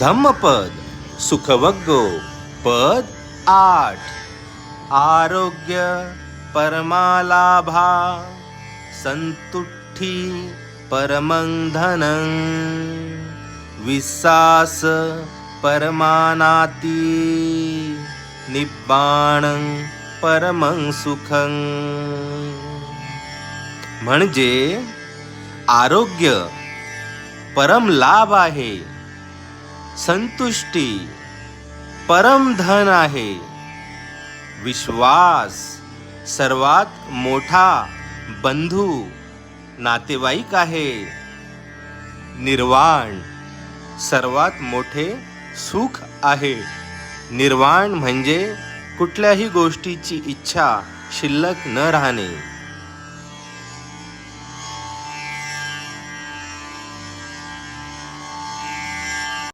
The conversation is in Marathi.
धम्मपद सुखवग्गो पद 8 आरोग्य परमालाभा संतुष्टी परमं धनं विश्वास परमानाती निब्बाणं परमं सुखं. म्हणजे आरोग्य परम लाभ आहे, संतुष्टी परम धन आहे, विश्वास सर्वात मोठा बंधू नातेवाईक आहे, निर्वाण सर्वात मोठे सुख आहे. निर्वाण म्हणजे कुठल्याही गोष्टीची इच्छा शिल्लक न राहणे.